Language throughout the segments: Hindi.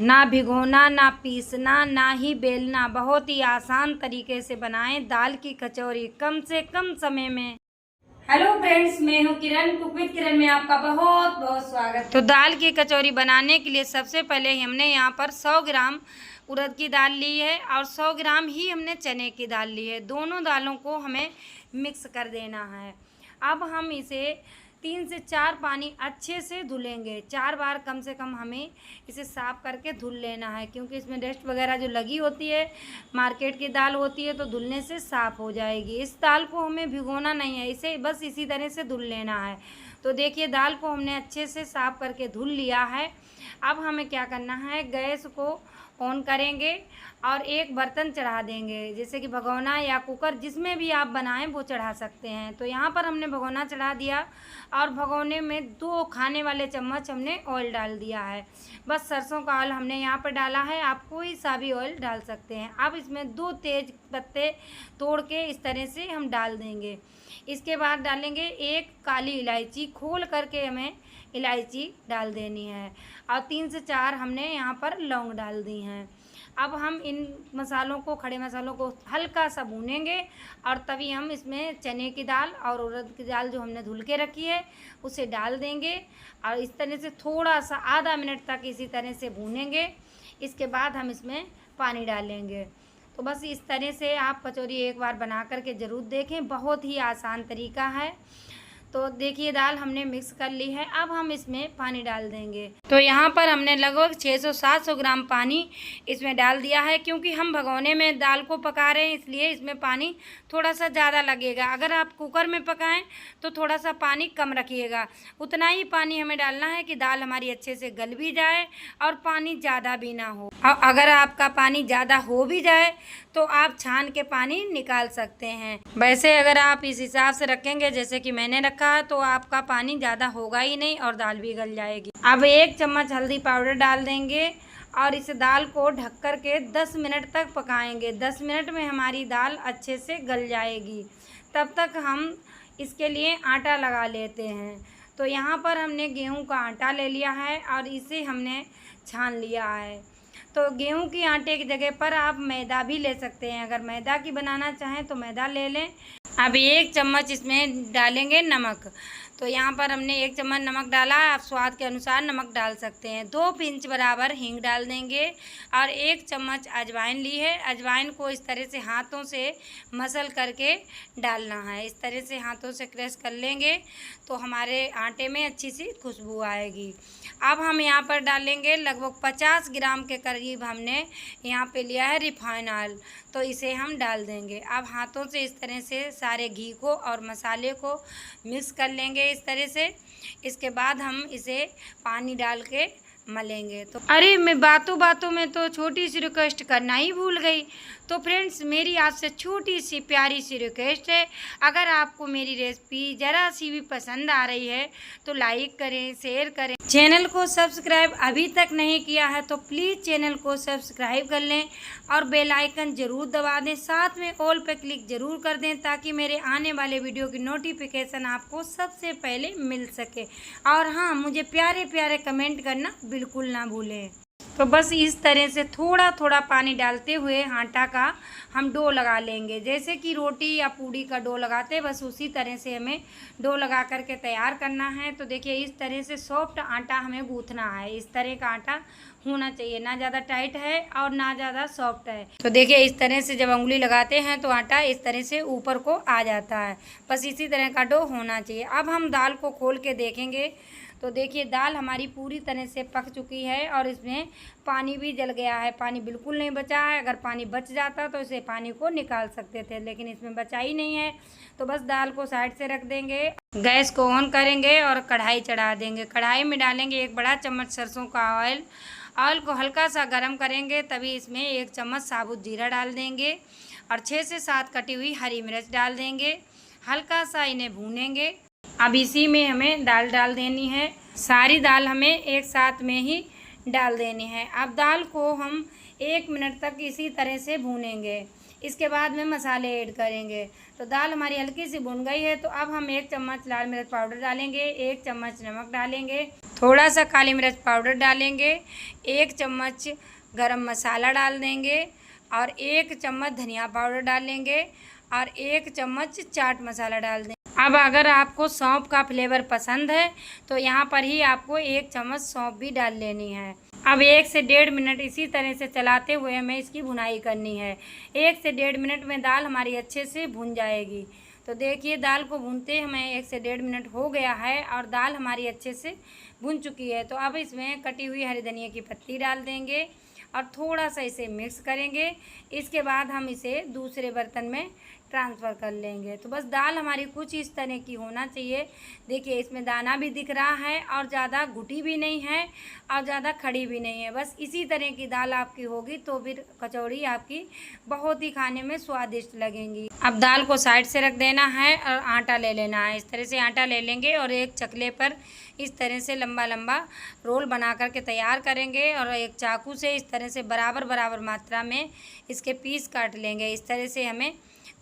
ना भिगोना, ना पीसना, ना ही बेलना, बहुत ही आसान तरीके से बनाएं दाल की कचौरी कम से कम समय में। हेलो फ्रेंड्स, मैं हूँ किरण, कुक विद किरण में आपका बहुत बहुत स्वागत। तो दाल की कचौरी बनाने के लिए सबसे पहले हमने यहाँ पर 100 ग्राम उड़द की दाल ली है और 100 ग्राम ही हमने चने की दाल ली है। दोनों दालों को हमें मिक्स कर देना है। अब हम इसे 3 से 4 पानी अच्छे से धुलेंगे। 4 बार कम से कम हमें इसे साफ़ करके धुल लेना है, क्योंकि इसमें डस्ट वगैरह जो लगी होती है, मार्केट की दाल होती है, तो धुलने से साफ़ हो जाएगी। इस दाल को हमें भिगोना नहीं है, इसे बस इसी तरह से धुल लेना है। तो देखिए, दाल को हमने अच्छे से साफ़ करके धुल लिया है। अब हमें क्या करना है, गैस को ऑन करेंगे और एक बर्तन चढ़ा देंगे, जैसे कि भगोना या कुकर, जिसमें भी आप बनाएं वो चढ़ा सकते हैं। तो यहाँ पर हमने भगोना चढ़ा दिया और भगोने में 2 खाने वाले चम्मच हमने ऑयल डाल दिया है। बस सरसों का ऑयल हमने यहाँ पर डाला है, आप कोई सा भी ऑयल डाल सकते हैं। अब इसमें 2 तेज पत्ते तोड़ के इस तरह से हम डाल देंगे। इसके बाद डालेंगे एक काली इलायची, खोल करके हमें इलायची डाल देनी है और 3 से 4 हमने यहाँ पर लौंग डाल दी हैं। अब हम इन मसालों को, खड़े मसालों को हल्का सा भूनेंगे और तभी हम इसमें चने की दाल और उड़द की दाल जो हमने धुल के रखी है उसे डाल देंगे और इस तरह से थोड़ा सा आधा मिनट तक इसी तरह से भूनेंगे। इसके बाद हम इसमें पानी डालेंगे। तो बस इस तरह से आप कचौरी एक बार बना करके ज़रूर देखें, बहुत ही आसान तरीका है। तो देखिए, दाल हमने मिक्स कर ली है। अब हम इसमें पानी डाल देंगे। तो यहाँ पर हमने लगभग 600-700 ग्राम पानी इसमें डाल दिया है, क्योंकि हम भगोने में दाल को पका रहे हैं, इसलिए इसमें पानी थोड़ा सा ज़्यादा लगेगा। अगर आप कुकर में पकाएं तो थोड़ा सा पानी कम रखिएगा। उतना ही पानी हमें डालना है कि दाल हमारी अच्छे से गल भी जाए और पानी ज़्यादा भी ना हो। और अगर आपका पानी ज़्यादा हो भी जाए तो आप छान के पानी निकाल सकते हैं। वैसे अगर आप इस हिसाब से रखेंगे जैसे कि मैंने रखा है, तो आपका पानी ज़्यादा होगा ही नहीं और दाल भी गल जाएगी। अब 1 चम्मच हल्दी पाउडर डाल देंगे और इस दाल को ढक कर के 10 मिनट तक पकाएंगे। 10 मिनट में हमारी दाल अच्छे से गल जाएगी। तब तक हम इसके लिए आटा लगा लेते हैं। तो यहाँ पर हमने गेहूं का आटा ले लिया है और इसे हमने छान लिया है। तो गेहूं की आटे की जगह पर आप मैदा भी ले सकते हैं। अगर मैदा की बनाना चाहें तो मैदा ले लें। अब 1 चम्मच इसमें डालेंगे नमक। तो यहाँ पर हमने 1 चम्मच नमक डाला है, आप स्वाद के अनुसार नमक डाल सकते हैं। 2 पिंच बराबर हींग डाल देंगे और 1 चम्मच अजवाइन ली है। अजवाइन को इस तरह से हाथों से मसल करके डालना है। इस तरह से हाथों से क्रश कर लेंगे तो हमारे आटे में अच्छी सी खुशबू आएगी। अब हम यहाँ पर डालेंगे लगभग 50 ग्राम के करीब हमने यहाँ पे लिया है रिफाइन ऑयल, तो इसे हम डाल देंगे। अब हाथों से इस तरह से सारे घी को और मसाले को मिक्स कर लेंगे इस तरह से। इसके बाद हम इसे पानी डाल के मलेंगे। तो अरे, मैं बातों बातों में तो छोटी सी रिक्वेस्ट करना ही भूल गई। तो फ्रेंड्स, मेरी आपसे छोटी सी प्यारी सी रिक्वेस्ट है, अगर आपको मेरी रेसिपी ज़रा सी भी पसंद आ रही है तो लाइक करें, शेयर करें। चैनल को सब्सक्राइब अभी तक नहीं किया है तो प्लीज़ चैनल को सब्सक्राइब कर लें और बेल आइकन ज़रूर दबा दें। साथ में ऑल पे क्लिक ज़रूर कर दें ताकि मेरे आने वाले वीडियो की नोटिफिकेशन आपको सबसे पहले मिल सके। और हाँ, मुझे प्यारे प्यारे कमेंट करना बिल्कुल ना भूलें। तो बस इस तरह से थोड़ा थोड़ा पानी डालते हुए आटा का हम डो लगा लेंगे, जैसे कि रोटी या पूड़ी का डो लगाते, बस उसी तरह से हमें डो लगा करके तैयार करना है। तो देखिए, इस तरह से सॉफ्ट आटा हमें गूँथना है। इस तरह का आटा होना चाहिए, ना ज़्यादा टाइट है और ना ज़्यादा सॉफ्ट है। तो देखिए, इस तरह से जब उंगली लगाते हैं तो आटा इस तरह से ऊपर को आ जाता है। बस इसी तरह का डो होना चाहिए। अब हम दाल को खोल के देखेंगे तो देखिए, दाल हमारी पूरी तरह से पक चुकी है और इसमें पानी भी जल गया है। पानी बिल्कुल नहीं बचा है। अगर पानी बच जाता तो इसे पानी को निकाल सकते थे, लेकिन इसमें बचा ही नहीं है। तो बस दाल को साइड से रख देंगे, गैस को ऑन करेंगे और कढ़ाई चढ़ा देंगे। कढ़ाई में डालेंगे 1 बड़ा चम्मच सरसों का ऑयल। ऑयल को हल्का सा गर्म करेंगे, तभी इसमें 1 चम्मच साबुत जीरा डाल देंगे और 6 से 7 कटी हुई हरी मिर्च डाल देंगे। हल्का सा इन्हें भूनेंगे। अब इसी में हमें दाल डाल देनी है। सारी दाल हमें एक साथ में ही डाल देनी है। अब दाल को हम 1 मिनट तक इसी तरह से भूनेंगे। इसके बाद में मसाले ऐड करेंगे। तो दाल हमारी हल्की सी भुन गई है, तो अब हम 1 चम्मच लाल मिर्च पाउडर डालेंगे, 1 चम्मच नमक डालेंगे, थोड़ा सा काली मिर्च पाउडर डालेंगे, 1 चम्मच गरम मसाला डाल देंगे और 1 चम्मच धनिया पाउडर डालेंगे और 1 चम्मच चाट मसाला डाल देंगे। अब अगर आपको सौंफ का फ्लेवर पसंद है तो यहाँ पर ही आपको 1 चम्मच सौंफ भी डाल लेनी है। अब 1 से 1.5 मिनट इसी तरह से चलाते हुए हमें इसकी भुनाई करनी है। 1 से 1.5 मिनट में दाल हमारी अच्छे से भुन जाएगी। तो देखिए दाल को भूनते हमें 1 से 1.5 मिनट हो गया है और दाल हमारी अच्छे से भुन चुकी है। तो अब इसमें कटी हुई हरी धनिया की पत्ती डाल देंगे और थोड़ा सा इसे मिक्स करेंगे। इसके बाद हम इसे दूसरे बर्तन में ट्रांसफ़र कर लेंगे। तो बस दाल हमारी कुछ इस तरह की होना चाहिए। देखिए इसमें दाना भी दिख रहा है और ज़्यादा घुटी भी नहीं है और ज़्यादा खड़ी भी नहीं है। बस इसी तरह की दाल आपकी होगी तो फिर कचौड़ी आपकी बहुत ही खाने में स्वादिष्ट लगेंगी। अब दाल को साइड से रख देना है और आटा ले लेना है। इस तरह से आटा ले लेंगे और एक चकले पर इस तरह से लंबा लंबा रोल बना करके तैयार करेंगे और एक चाकू से इस तरह से बराबर बराबर मात्रा में इसके पीस काट लेंगे। इस तरह से हमें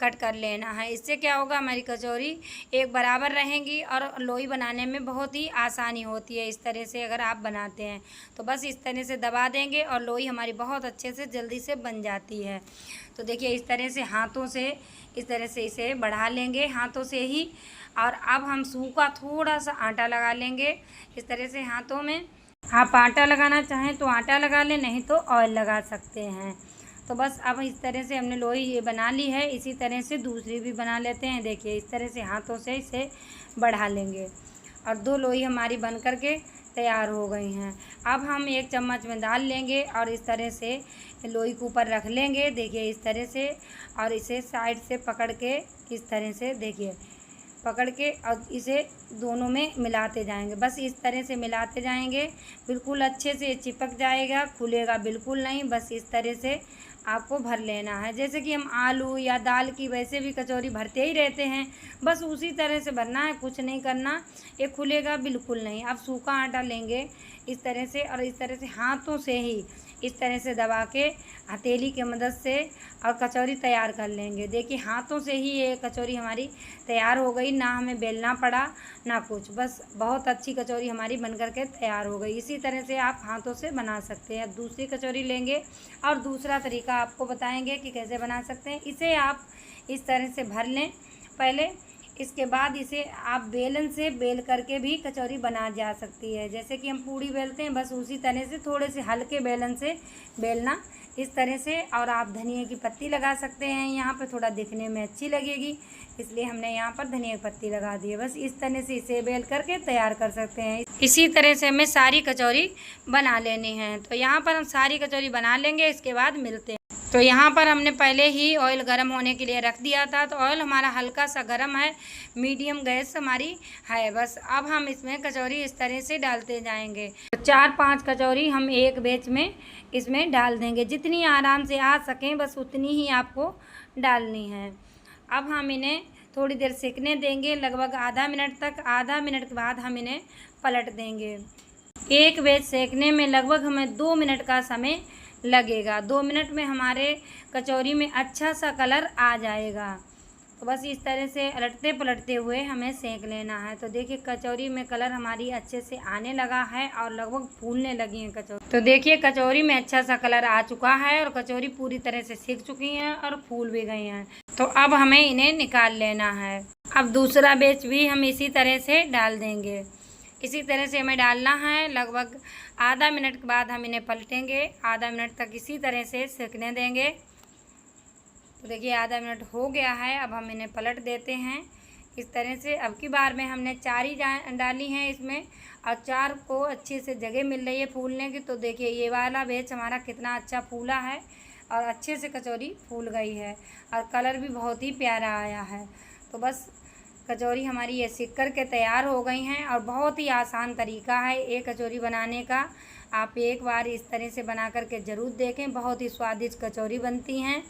कट कर लेना है। इससे क्या होगा, हमारी कचौरी एक बराबर रहेंगी और लोई बनाने में बहुत ही आसानी होती है। इस तरह से अगर आप बनाते हैं तो बस इस तरह से दबा देंगे और लोई हमारी बहुत अच्छे से जल्दी से बन जाती है। तो देखिए इस तरह से हाथों से इस तरह से इसे बढ़ा लेंगे हाथों से ही। और अब हम सूखा थोड़ा सा आटा लगा लेंगे इस तरह से हाथों में। आप आटा लगाना चाहें तो आटा लगा लें, नहीं तो ऑयल लगा सकते हैं। तो बस अब इस तरह से हमने लोई ये बना ली है। इसी तरह से दूसरी भी बना लेते हैं। देखिए इस तरह से हाथों से इसे बढ़ा लेंगे और 2 लोई हमारी बन कर के तैयार हो गई हैं। अब हम 1 चम्मच में डाल लेंगे और इस तरह से लोई के ऊपर रख लेंगे। देखिए इस तरह से और इसे साइड से पकड़ के इस तरह से देखिए पकड़ के और इसे दोनों में मिलाते जाएंगे। बस इस तरह से मिलाते जाएंगे, बिल्कुल अच्छे से चिपक जाएगा, खुलेगा बिल्कुल नहीं। बस इस तरह से आपको भर लेना है, जैसे कि हम आलू या दाल की वैसे भी कचौरी भरते ही रहते हैं। बस उसी तरह से भरना है, कुछ नहीं करना, ये खुलेगा बिल्कुल नहीं। अब सूखा आटा लेंगे इस तरह से और इस तरह से हाथों से ही इस तरह से दबा के हथेली की मदद से और कचौरी तैयार कर लेंगे। देखिए हाथों से ही ये कचौरी हमारी तैयार हो गई, ना हमें बेलना पड़ा ना कुछ। बस बहुत अच्छी कचौरी हमारी बन कर के तैयार हो गई। इसी तरह से आप हाथों से बना सकते हैं। दूसरी कचौरी लेंगे और दूसरा तरीका आपको बताएंगे कि कैसे बना सकते हैं। इसे आप इस तरह से भर लें पहले, इसके बाद इसे आप बेलन से बेल करके भी कचौरी बना जा सकती है। जैसे कि हम पूड़ी बेलते हैं, बस उसी तरह से थोड़े से हल्के बेलन से बेलना इस तरह से। और आप धनिया की पत्ती लगा सकते हैं, यहाँ पे थोड़ा दिखने में अच्छी लगेगी, इसलिए हमने यहाँ पर धनिया की पत्ती लगा दी है। बस इस तरह से इसे बेल करके तैयार कर सकते हैं। इसी तरह से हमें सारी कचौरी बना लेनी है। तो यहाँ पर हम सारी कचौरी बना लेंगे, इसके बाद मिलते हैं। तो यहाँ पर हमने पहले ही ऑयल गर्म होने के लिए रख दिया था। तो ऑयल हमारा हल्का सा गर्म है, मीडियम गैस हमारी है। बस अब हम इसमें कचौरी इस तरह से डालते जाएंगे। तो 4-5 कचौरी हम एक बैच में इसमें डाल देंगे, जितनी आराम से आ सकें बस उतनी ही आपको डालनी है। अब हम इन्हें थोड़ी देर सेकने देंगे, लगभग आधा मिनट तक। आधा मिनट के बाद हम इन्हें पलट देंगे। एक बैच सेकने में लगभग हमें 2 मिनट का समय लगेगा। 2 मिनट में हमारे कचौरी में अच्छा सा कलर आ जाएगा। तो बस इस तरह से पलटते पलटते हुए हमें सेक लेना है। तो देखिए कचौरी में कलर हमारी अच्छे से आने लगा है और लगभग फूलने लगी है कचौरी। तो देखिए कचौरी में अच्छा सा कलर आ चुका है और कचौरी पूरी तरह से सेक चुकी हैं और फूल भी गई हैं। तो अब हमें इन्हें निकाल लेना है। अब दूसरा बैच भी हम इसी तरह से डाल देंगे। इसी तरह से हमें डालना है। लगभग आधा मिनट के बाद हम इन्हें पलटेंगे। आधा मिनट तक इसी तरह से सेकने देंगे। तो देखिए आधा मिनट हो गया है, अब हम इन्हें पलट देते हैं इस तरह से। अब की बार में हमने 4 ही डाली हैं इसमें और 4 को अच्छे से जगह मिल रही है फूलने की। तो देखिए ये वाला बैच हमारा कितना अच्छा फूला है और अच्छे से कचौरी फूल गई है और कलर भी बहुत ही प्यारा आया है। तो बस कचौरी हमारी ये सिक कर के तैयार हो गई हैं और बहुत ही आसान तरीका है एक कचौरी बनाने का। आप एक बार इस तरह से बना कर के ज़रूर देखें, बहुत ही स्वादिष्ट कचौरी बनती हैं।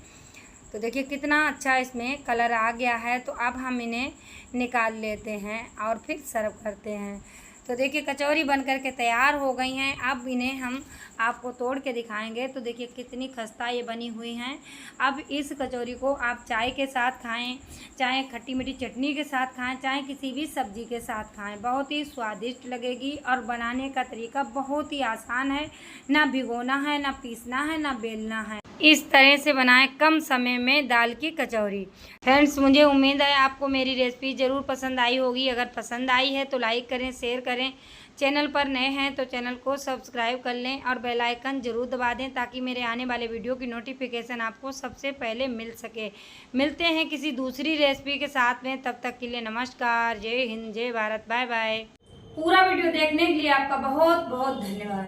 तो देखिए कितना अच्छा इसमें कलर आ गया है। तो अब हम इन्हें निकाल लेते हैं और फिर सर्व करते हैं। तो देखिए कचौरी बन करके तैयार हो गई हैं। अब इन्हें हम आपको तोड़ के दिखाएंगे। तो देखिए कितनी खस्ता ये बनी हुई हैं। अब इस कचौरी को आप चाय के साथ खाएं, चाहे खट्टी मीठी चटनी के साथ खाएं, चाहे किसी भी सब्जी के साथ खाएं, बहुत ही स्वादिष्ट लगेगी। और बनाने का तरीका बहुत ही आसान है, ना भिगोना है, ना पीसना है, ना बेलना है। इस तरह से बनाएं कम समय में दाल की कचौरी। फ्रेंड्स, मुझे उम्मीद है आपको मेरी रेसिपी ज़रूर पसंद आई होगी। अगर पसंद आई है तो लाइक करें, शेयर करें। चैनल पर नए हैं तो चैनल को सब्सक्राइब कर लें और बेल आइकन ज़रूर दबा दें ताकि मेरे आने वाले वीडियो की नोटिफिकेशन आपको सबसे पहले मिल सके। मिलते हैं किसी दूसरी रेसिपी के साथ में, तब तक के लिए नमस्कार। जय हिंद, जय भारत, बाय बाय। पूरा वीडियो देखने के लिए आपका बहुत बहुत धन्यवाद।